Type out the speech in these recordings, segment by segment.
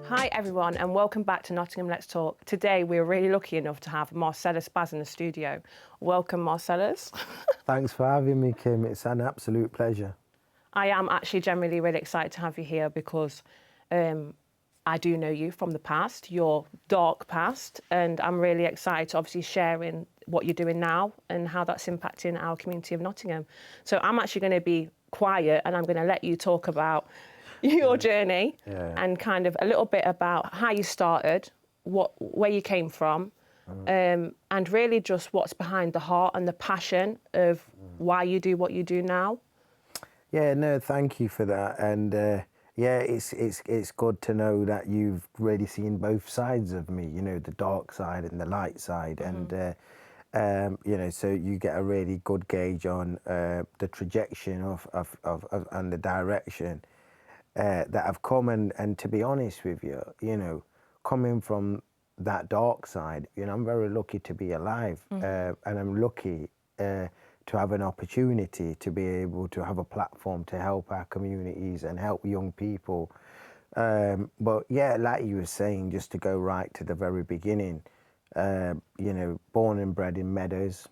Hi everyone and welcome back to Nottingham Let's Talk. Today we're really lucky enough to have Marcellus Baz in the studio. Welcome Marcellus. Thanks for having me, Kim. It's an absolute pleasure. I am actually generally really excited to have you here because I do know you from the past, your dark past, and I'm really excited to obviously sharing what you're doing now and how that's impacting our community of Nottingham. So I'm actually going to be quiet and I'm going to let you talk about your journey and kind of a little bit about how you started, where you came from, and really just what's behind the heart and the passion of why you do what you do now. Yeah, no, thank you for that. And yeah, it's good to know that you've really seen both sides of me, you know, the dark side and the light side. And, you know, so you get a really good gauge on the trajectory of and the direction that I've come. And to be honest with you, you know, coming from that dark side, you know, I'm very lucky to be alive, and I'm lucky to have an opportunity to be able to have a platform to help our communities and help young people. But yeah, like you were saying, just to go right to the very beginning, you know, born and bred in Meadows,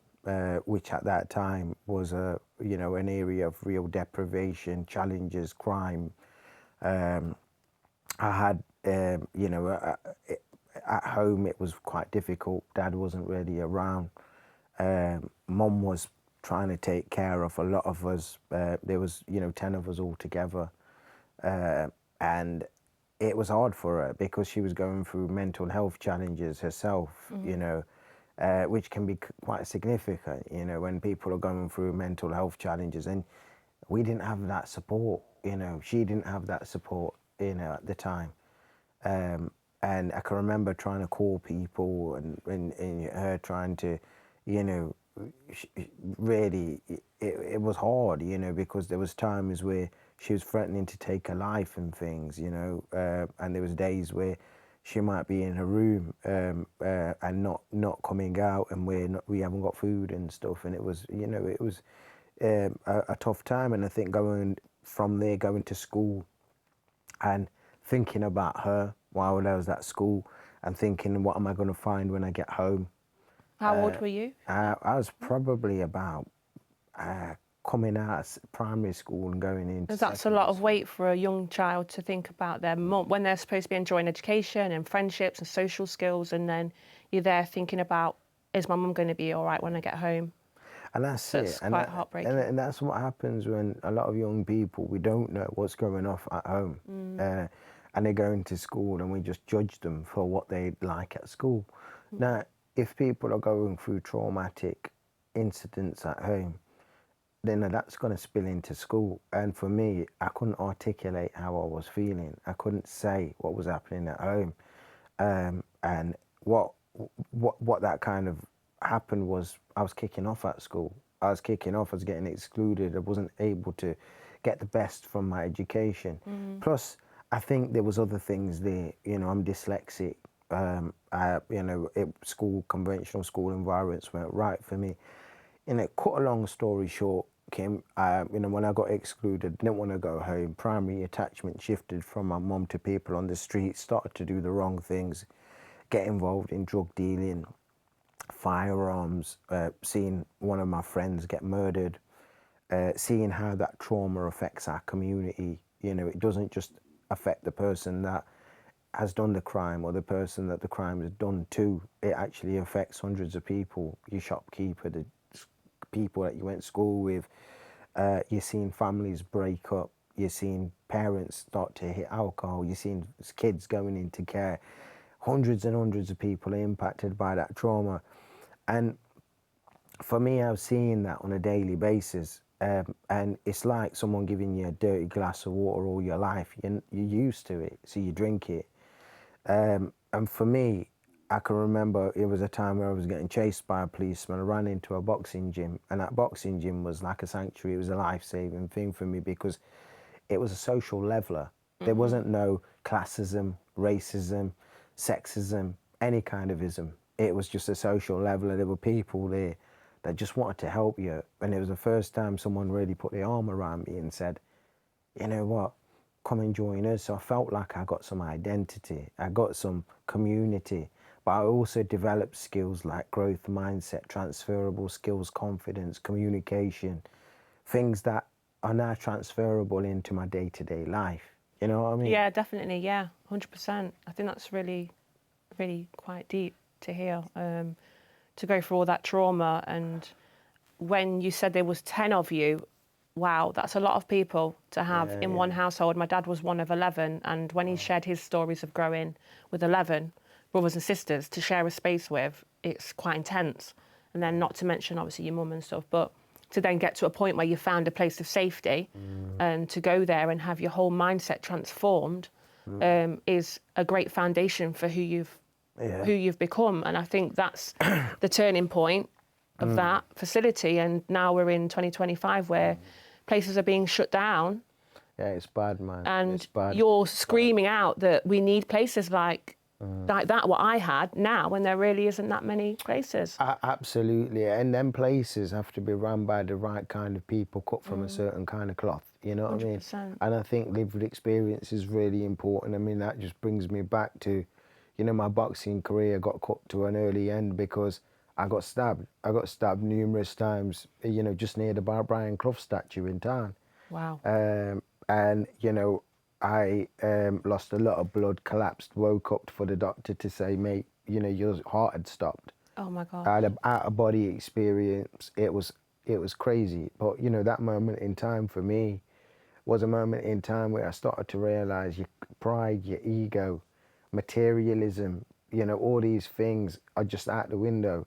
which at that time was you know, an area of real deprivation, challenges, crime. I had, you know, at home it was quite difficult. Dad wasn't really around. Mum was trying to take care of a lot of us. There was, you know, 10 of us all together. And it was hard for her because she was going through mental health challenges herself, you know, which can be quite significant, you know, when people are going through mental health challenges. And we didn't have that support, you know, she didn't have that support, you know, at the time. And I can remember trying to call people and her trying to, you know, really, it was hard, you know, because there was times where she was threatening to take her life and things, you know, and there was days where she might be in her room and not coming out, and we haven't got food and stuff, and it was, you know, it was a tough time. And I think going from there, going to school and thinking about her while I was at school and thinking, what am I going to find when I get home? How old were you? I was probably about coming out of primary school and going into That's a lot of weight for a young child to think about their mum when they're supposed to be enjoying education and friendships and social skills, and then you're there thinking about, is my mum going to be all right when I get home? And that's it. It's quite heartbreaking. And that's what happens when a lot of young people, we don't know what's going on at home. And they go into school and we just judge them for what they like at school. Now, if people are going through traumatic incidents at home, then that's going to spill into school. And for me, I couldn't articulate how I was feeling. I couldn't say what was happening at home. And what that kind of happened was I was kicking off at school. I was getting excluded. I wasn't able to get the best from my education. Plus, I think there was other things there. You know, I'm dyslexic. You know, conventional school environments weren't right for me. You know, cut a long story short, Kim, you know, when I got excluded, didn't want to go home. Primary attachment shifted from my mum to people on the street, started to do the wrong things, get involved in drug dealing, firearms, seeing one of my friends get murdered, seeing how that trauma affects our community. You know, it doesn't just affect the person that has done the crime or the person that the crime is done to. It actually affects hundreds of people. Your shopkeeper, the people that you went to school with. You're seeing families break up. You're seeing parents start to hit alcohol. You're seeing kids going into care. Hundreds and hundreds of people are impacted by that trauma. And for me, I was seeing that on a daily basis. And it's like someone giving you a dirty glass of water all your life. You're used to it, so you drink it. And for me, I can remember it was a time where I was getting chased by a policeman. I ran into a boxing gym, and that boxing gym was like a sanctuary. It was a life-saving thing for me because it was a social leveler. There wasn't no classism, racism, sexism, any kind of ism. It was just a social leveler. There were people there that just wanted to help you. And it was the first time someone really put their arm around me and said, you know what, come and join us. So I felt like I got some identity, I got some community, but I also developed skills like growth mindset, transferable skills, confidence, communication, things that are now transferable into my day-to-day life. You know what I mean? Yeah, definitely. Yeah, 100%. I think that's really, really quite deep to hear. To go through all that trauma, and when you said there was 10 of you, wow, that's a lot of people to have in one household. My dad was one of 11, and when he shared his stories of growing with 11 brothers and sisters to share a space with, it's quite intense. And then not to mention obviously your mum and stuff, but to then get to a point where you found a place of safety and to go there and have your whole mindset transformed is a great foundation for who you've become. And I think that's the turning point of that facility. And now we're in 2025 where places are being shut down. Yeah, it's bad, man. And it's bad. you're screaming out that we need places like that, what I had now, when there really isn't that many places. Absolutely. And them places have to be run by the right kind of people, cut from a certain kind of cloth. You know what 100%. I mean? And I think lived experience is really important. I mean, that just brings me back to, you know, my boxing career got cut to an early end because I got stabbed. I got stabbed numerous times, you know, just near the Brian Clough statue in town. Wow. And, you know, I lost a lot of blood, collapsed, woke up for the doctor to say, mate, you know, your heart had stopped. Oh my God. I had an out-of-body experience. It was crazy. But, you know, that moment in time for me was a moment in time where I started to realize your pride, your ego, materialism, you know, all these things are just out the window.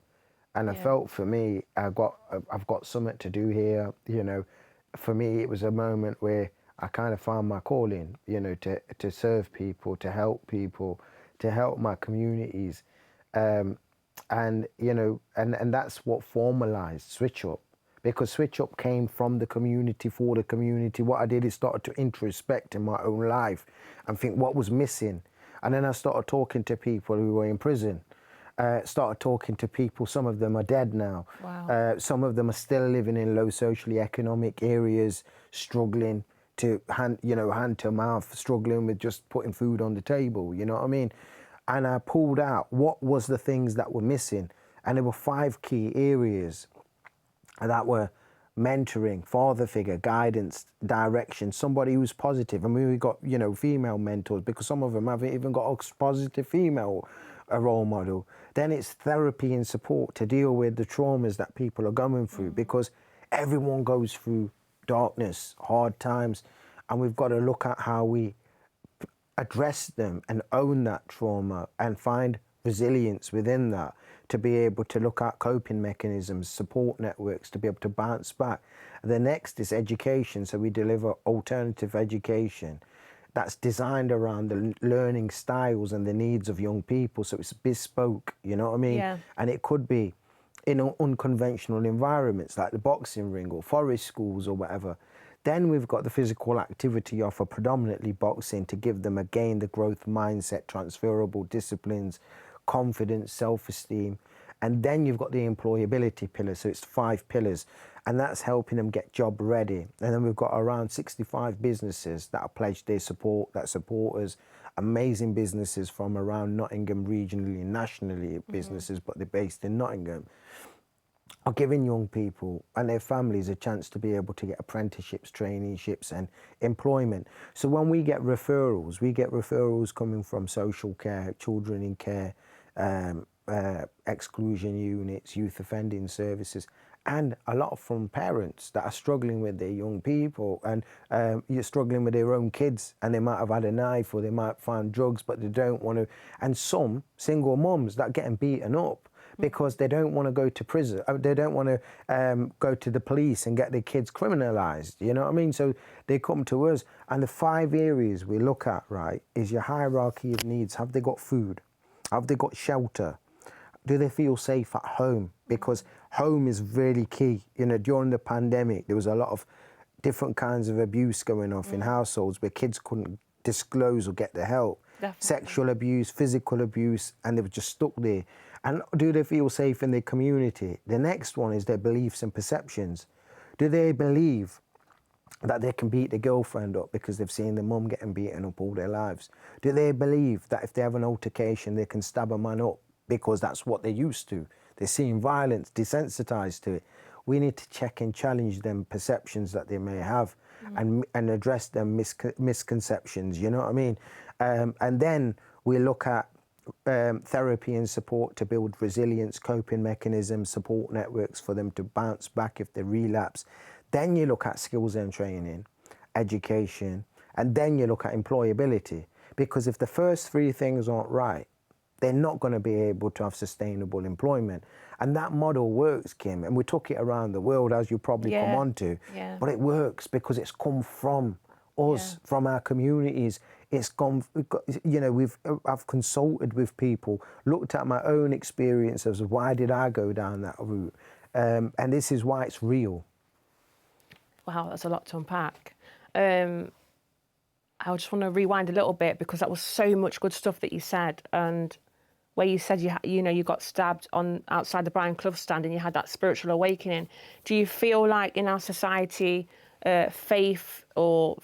And I felt for me, I've got something to do here. You know, for me, it was a moment where I kind of found my calling, you know, to serve people, to help my communities. And, you know, and that's what formalized Switch Up, because Switch Up came from the community, for the community. What I did is started to introspect in my own life and think what was missing. And then I started talking to people who were in prison. Started talking to people, some of them are dead now. Wow. Some of them are still living in low socially economic areas, struggling to hand to mouth, struggling with just putting food on the table, you know what I mean? And I pulled out what was the things that were missing. And there were 5 key areas that were mentoring, father figure, guidance, direction, somebody who's positive. I mean, we got, you know, female mentors, because some of them haven't even got a positive female role model. Then it's therapy and support to deal with the traumas that people are going through, because everyone goes through darkness, hard times, and we've got to look at how we address them and own that trauma and find resilience within that, to be able to look at coping mechanisms, support networks, to be able to bounce back. The next is education. So we deliver alternative education that's designed around the learning styles and the needs of young people. So it's bespoke, you know what I mean? Yeah. And it could be in unconventional environments like the boxing ring or forest schools or whatever. Then we've got the physical activity offer, predominantly boxing, to give them again the growth mindset, transferable disciplines, confidence, self-esteem. And then you've got the employability pillar, so it's 5 pillars, and that's helping them get job ready. And then we've got around 65 businesses that are pledged their support, that support us, amazing businesses from around Nottingham regionally and nationally, businesses, but they're based in Nottingham, are giving young people and their families a chance to be able to get apprenticeships, traineeships and employment. So when we get referrals coming from social care, children in care, exclusion units, youth offending services, and a lot from parents that are struggling with their young people, and you're struggling with their own kids, and they might have had a knife or they might find drugs, but they don't want to, and some single mums that are getting beaten up because they don't want to go to prison, they don't want to go to the police and get their kids criminalised, you know what I mean? So they come to us, and the 5 areas we look at, right, is your hierarchy of needs. Have they got food? Have they got shelter? Do they feel safe at home? Because home is really key. You know, during the pandemic, there was a lot of different kinds of abuse going off in households where kids couldn't disclose or get the help. Definitely. Sexual abuse, physical abuse, and they were just stuck there. And do they feel safe in their community? The next one is their beliefs and perceptions. Do they believe that they can beat their girlfriend up because they've seen their mum getting beaten up all their lives? Do they believe that if they have an altercation, they can stab a man up because that's what they're used to? They're seeing violence, desensitized to it. We need to check and challenge them perceptions that they may have, and address them misconceptions, you know what I mean? And then we look at therapy and support to build resilience, coping mechanisms, support networks for them to bounce back if they relapse. Then you look at skills and training, education, and then you look at employability. Because if the first three things aren't right, they're not going to be able to have sustainable employment. And that model works, Kim, and we took it around the world, as you probably come on to. Yeah. But it works because it's come from us, from our communities. It's gone, you know, I've consulted with people, looked at my own experiences of why did I go down that route. And this is why it's real. Wow, that's a lot to unpack. I just want to rewind a little bit because that was so much good stuff that you said. And where you said you got stabbed outside the Brian Clough stand and you had that spiritual awakening. Do you feel like in our society, faith or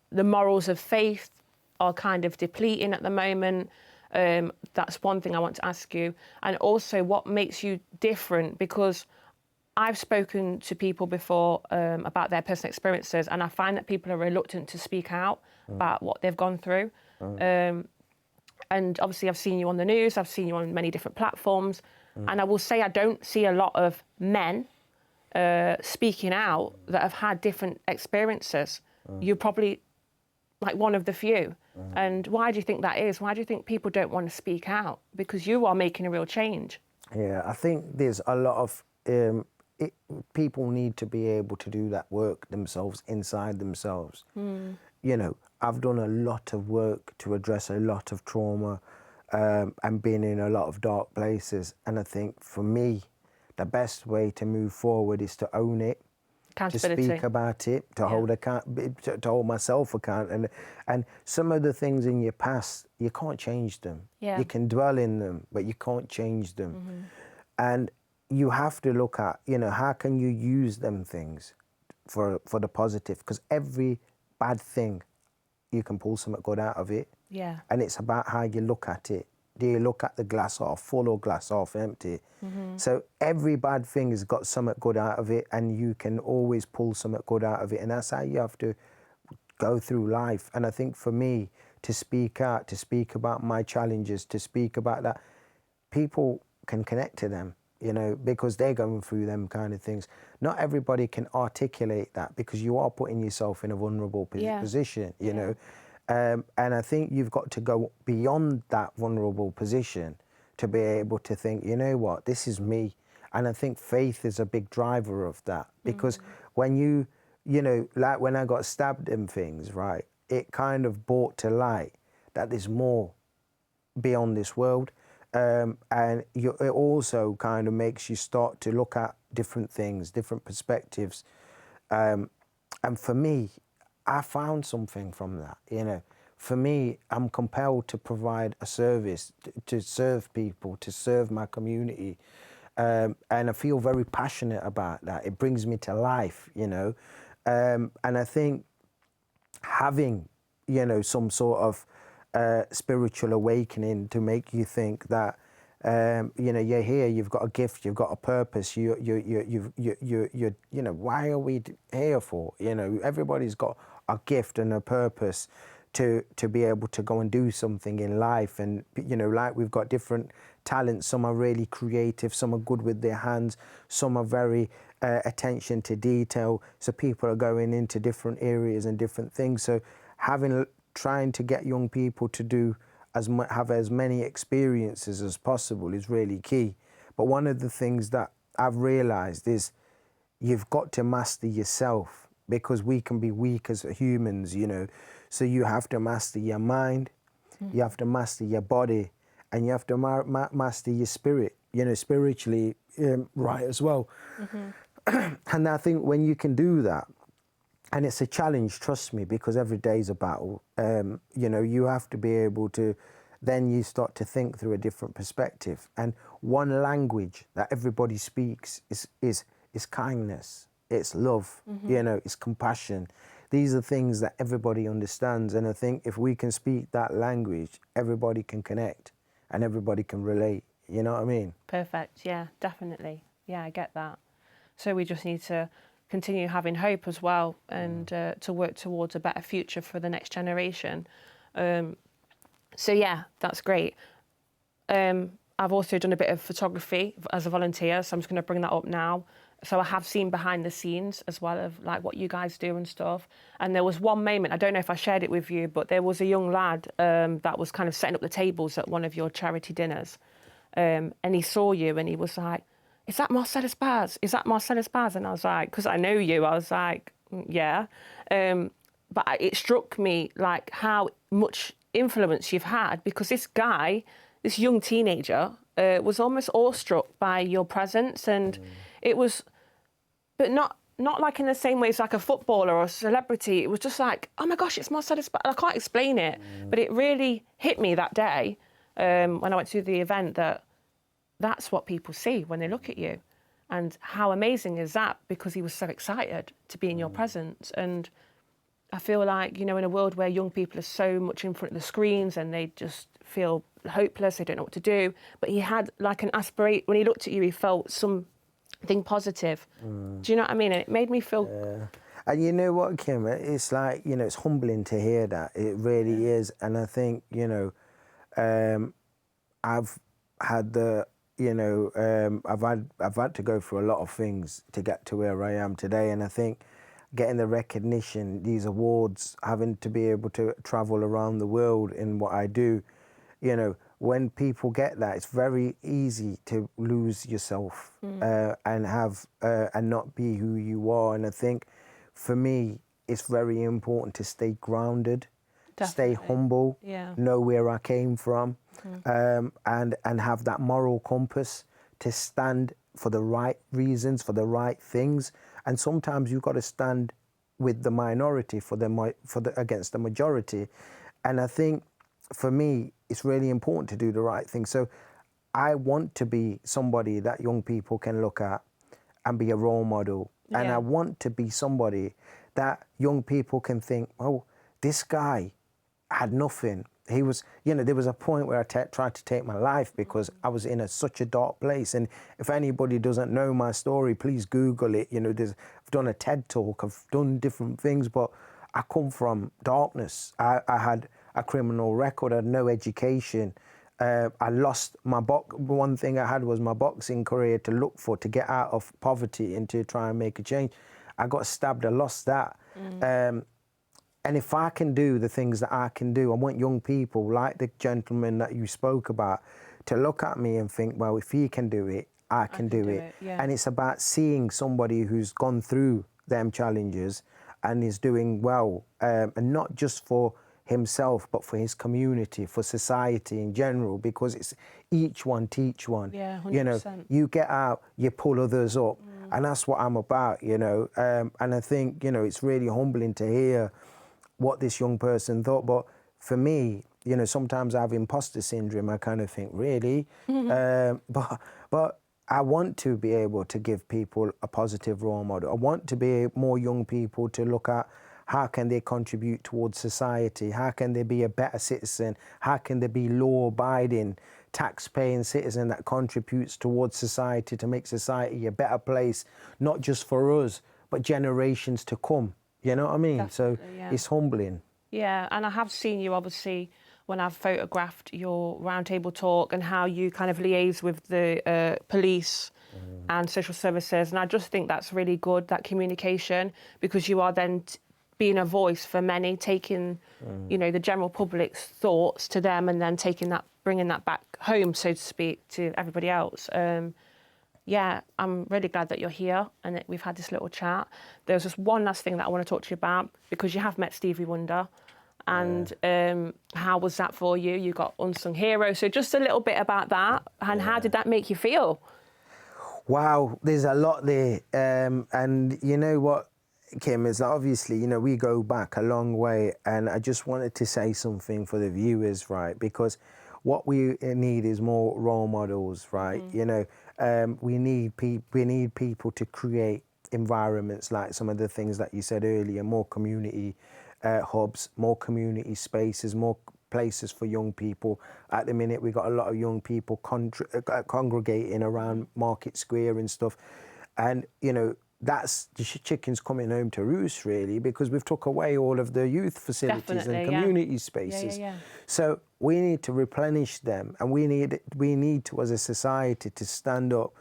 the morals of faith are kind of depleting at the moment? That's one thing I want to ask you. And also, what makes you different? Because I've spoken to people before about their personal experiences, and I find that people are reluctant to speak out about what they've gone through. And obviously, I've seen you on the news, I've seen you on many different platforms, and I will say I don't see a lot of men speaking out that have had different experiences. You're probably like one of the few. And why do you think that is? Why do you think people don't want to speak out? Because you are making a real change. Yeah, I think there's a lot of people need to be able to do that work themselves, inside themselves. You know, I've done a lot of work to address a lot of trauma and been in a lot of dark places. And I think for me, the best way to move forward is to own it, to speak about it, to hold myself account. And some of the things in your past, you can't change them. You can dwell in them, but you can't change them. And you have to look at, how can you use them things for the positive? Because every bad thing, you can pull something good out of it. Yeah. And it's about how you look at it. Do you look at the glass half full or glass half empty? So every bad thing has got something good out of it, and you can always pull something good out of it. And that's how you have to go through life. And I think for me, to speak out, to speak about my challenges, to speak about that, people can connect to them, because they're going through them kind of things. Not everybody can articulate that because you are putting yourself in a vulnerable position, you know. And I think you've got to go beyond that vulnerable position to be able to think, you know what, this is me. And I think faith is a big driver of that, because when you know, like when I got stabbed and things, right, it kind of brought to light that there's more beyond this world. And it also kind of makes you start to look at different things, different perspectives. And for me, I found something from that, For me, I'm compelled to provide a service, to serve people, to serve my community. And I feel very passionate about that. It brings me to life, And I think having, some sort of spiritual awakening to make you think that, you're here, you've got a gift, you've got a purpose, why are we here for? Everybody's got a gift and a purpose to be able to go and do something in life. And, like we've got different talents. Some are really creative, some are good with their hands, some are very attention to detail. So people are going into different areas and different things. So trying to get young people to have as many experiences as possible is really key. But one of the things that I've realized is you've got to master yourself, because we can be weak as humans, So you have to master your mind, you have to master your body, and you have to master your spirit, spiritually right as well. And I think when you can do that, and it's a challenge, trust me, because every day's a battle, you have to be able to, then you start to think through a different perspective. And one language that everybody speaks is kindness. it's love, you know, it's compassion. These are things that everybody understands. And I think if we can speak that language, everybody can connect and everybody can relate. You know what I mean? Perfect. Yeah, definitely. Yeah, I get that. So we just need to continue having hope as well, and to work towards a better future for the next generation. So yeah, that's great. I've also done a bit of photography as a volunteer, so I'm just going to bring that up now. So I have seen behind the scenes as well of like what you guys do and stuff. And there was one moment, I don't know if I shared it with you, but there was a young lad that was kind of setting up the tables at one of your charity dinners. And he saw you and he was like, "Is that Marcellus Baz? Is that Marcellus Baz?" And I was like, because I know you, I was like, yeah. But it struck me like how much influence you've had, because this guy, this young teenager, was almost awestruck by your presence, and it was, but not like in the same way as like a footballer or a celebrity. It was just like, oh my gosh, it's Marcellus Baz. I can't explain it, but it really hit me that day when I went to the event that that's what people see when they look at you, and how amazing is that? Because he was so excited to be in your presence. And I feel like, you know, in a world where young people are so much in front of the screens and they just feel hopeless, they don't know what to do. But he had like an aspiration. When he looked at you, he felt something positive. Do you know what I mean? And it made me feel... And you know what, Kim? It's like, you know, it's humbling to hear that. It really is. And I think, you know, I've had the, you know, I've had to go through a lot of things to get to where I am today. And I think getting the recognition, these awards, having to be able to travel around the world in what I do, you know, when people get that, it's very easy to lose yourself and have and not be who you are. And I think for me, it's very important to stay grounded, stay humble, know where I came from, and have that moral compass to stand for the right reasons, for the right things. And sometimes you've got to stand with the minority against the majority. And I think for me, it's really important to do the right thing. So I want to be somebody that young people can look at and be a role model. Yeah. And I want to be somebody that young people can think, oh, this guy had nothing. He was, you know, there was a point where I tried to take my life because I was in such a dark place. And if anybody doesn't know my story, please Google it. You know, I've done a TED talk, I've done different things, but I come from darkness. I had a criminal record, I had no education. I lost my one thing I had was my boxing career to look for, to get out of poverty and to try and make a change. I got stabbed, I lost that. And if I can do the things that I can do, I want young people like the gentleman that you spoke about to look at me and think, well, if he can do it, I can do it. Yeah. And it's about seeing somebody who's gone through them challenges and is doing well, and not just for himself, but for his community, for society in general, because it's each one teach one. Yeah, 100%. You know, you get out, you pull others up, and that's what I'm about, you know. And I think, you know, it's really humbling to hear what this young person thought. But for me, you know, sometimes I have imposter syndrome. I kind of think, really? But I want to be able to give people a positive role model. I want to be more young people to look at how can they contribute towards society? How can they be a better citizen? How can they be law-abiding, tax-paying citizen that contributes towards society to make society a better place, not just for us, but generations to come? You know what I mean? Definitely, so it's humbling. Yeah, and I have seen you, obviously, when I've photographed your roundtable talk and how you kind of liaise with the police and social services. And I just think that's really good, that communication, because you are then being a voice for many, taking, you know, the general public's thoughts to them and then taking that, bringing that back home, so to speak, to everybody else. Yeah, I'm really glad that you're here and that we've had this little chat. There's just one last thing that I want to talk to you about, because you have met Stevie Wonder. And how was that for you? You got Unsung Hero. So just a little bit about that. And how did that make you feel? Wow, there's a lot there. And you know what, Kim, is obviously, you know, we go back a long way. And I just wanted to say something for the viewers, right? Because what we need is more role models, right? You know, we need people to create environments, like some of the things that you said earlier, more community hubs, more community spaces, more places for young people. At the minute, we got a lot of young people congregating around Market Square and stuff. And, you know, that's the chickens coming home to roost, really, because we've took away all of the youth facilities and community spaces. So we need to replenish them, and we need to, as a society, to stand up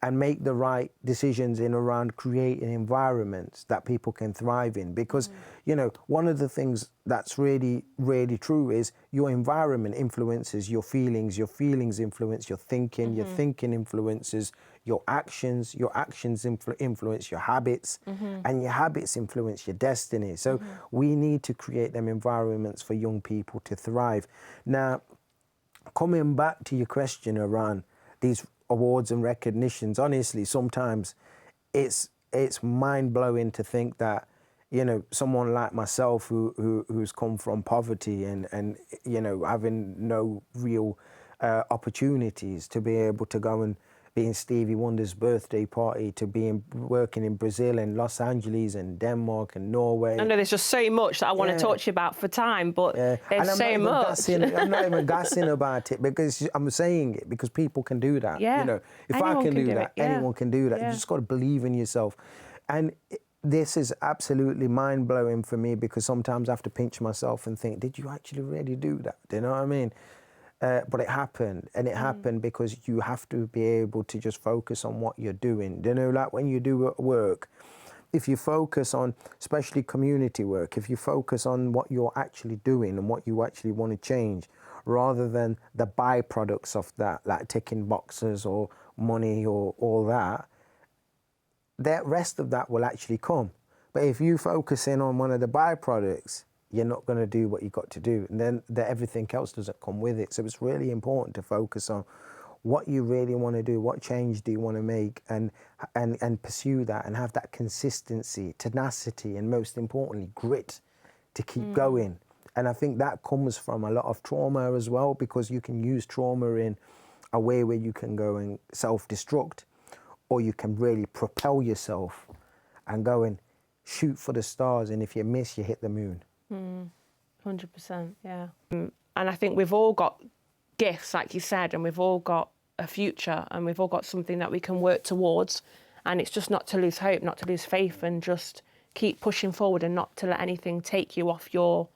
and make the right decisions in around creating environments that people can thrive in. Because, you know, one of the things that's really, really true is your environment influences your feelings influence your thinking, your thinking influences your actions influence your habits, and your habits influence your destiny. So we need to create them environments for young people to thrive. Now, coming back to your question around these awards and recognitions, honestly, sometimes it's mind-blowing to think that, you know, someone like myself who's come from poverty and you know, having no real opportunities to be able to go and be in Stevie Wonder's birthday party, to be working in Brazil and Los Angeles and Denmark and Norway. I know there's just so much that I want to talk to you about for time, but there's so much. I'm not even gassing about it, because I'm saying it because people can do that. Yeah. You know, if anyone I can do do that, it. anyone can do that. Yeah. You just got to believe in yourself. And this is absolutely mind-blowing for me, because sometimes I have to pinch myself and think, did you actually really do that? Do you know what I mean? But it happened, and it happened because you have to be able to just focus on what you're doing. You know, like when you do work, if you focus on, especially community work, if you focus on what you're actually doing and what you actually want to change, rather than the byproducts of that, like ticking boxes or money or all that, the rest of that will actually come. But if you focus in on one of the byproducts, you're not going to do what you've got to do, and then everything else doesn't come with it. So it's really important to focus on what you really want to do, what change do you want to make, and pursue that, and have that consistency, tenacity, and most importantly, grit to keep going. And I think that comes from a lot of trauma as well, because you can use trauma in a way where you can go and self-destruct, or you can really propel yourself and go and shoot for the stars, and if you miss, you hit the moon. 100%, yeah. And I think we've all got gifts, like you said, and we've all got a future, and we've all got something that we can work towards. And it's just not to lose hope, not to lose faith, and just keep pushing forward, and not to let anything take you off your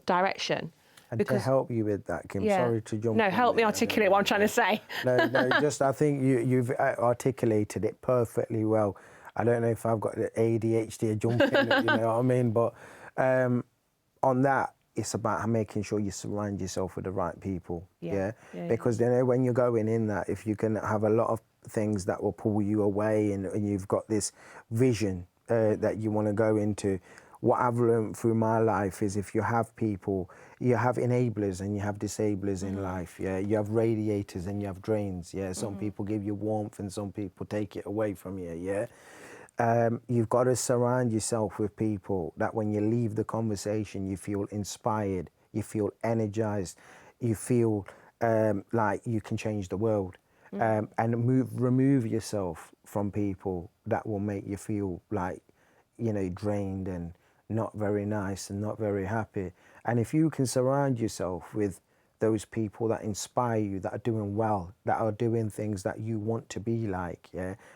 direction. And because, to help you with that, Kim, sorry to jump in. No, help me articulate what I'm trying to say. No, just I think you've articulated it perfectly well. I don't know if I've got the ADHD or jumping, you know what I mean? But on that, it's about making sure you surround yourself with the right people. Because then when you're going in that, if you can have a lot of things that will pull you away, and you've got this vision that you want to go into, what I've learned through my life is, if you have people, you have enablers and you have disablers in life. You have radiators and you have drains. Some people give you warmth and some people take it away from you. You've got to surround yourself with people that when you leave the conversation, you feel inspired, you feel energized, you feel like you can change the world. And remove yourself from people that will make you feel like, you know, drained and not very nice and not very happy. And if you can surround yourself with those people that inspire you, that are doing well, that are doing things that you want to be like,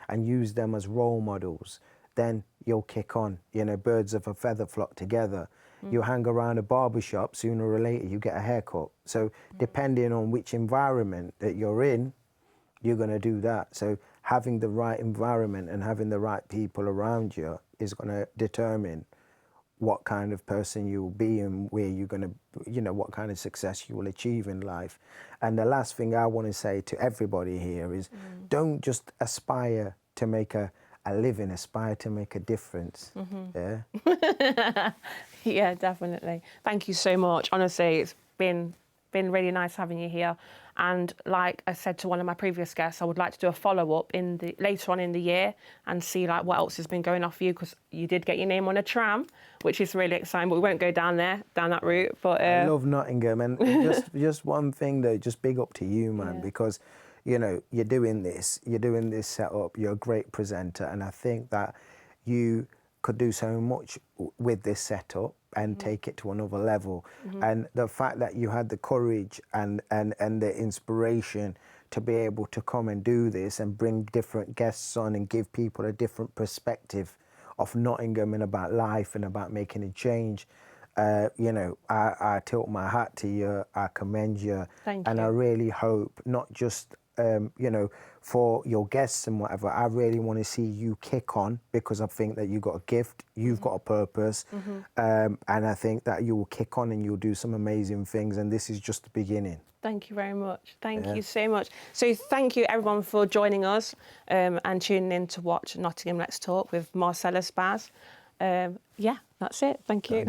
and use them as role models, then you'll kick on. You know, birds of a feather flock together. You hang around a barbershop, sooner or later you get a haircut. So depending on which environment that you're in, you're going to do that. So having the right environment and having the right people around you is going to determine what kind of person you'll be and where you're going to, you know, what kind of success you will achieve in life. And the last thing I want to say to everybody here is don't just aspire to make a living, aspire to make a difference. Yeah, definitely. Thank you so much. Honestly, it's been really nice having you here. And like I said to one of my previous guests, I would like to do a follow-up later on in the year and see like what else has been going on for you, because you did get your name on a tram, which is really exciting, but we won't go down that route. But I love Nottingham, and just one thing though, just big up to you, man, because you know, you're doing this setup, you're a great presenter, and I think that you could do so much with this setup and take it to another level. And the fact that you had the courage and the inspiration to be able to come and do this and bring different guests on and give people a different perspective of Nottingham and about life and about making a change. You know, I tilt my hat to you, I commend you. Thank and you. I really hope not just, you know, for your guests and whatever, I really want to see you kick on, because I think that you've got a gift, you've got a purpose, and I think that you will kick on and you'll do some amazing things, and this is just the beginning. Thank you very much. Thank you so much. So thank you everyone for joining us and tuning in to watch Nottingham Let's Talk with Marcellus Baz. Yeah, that's it. Thank you.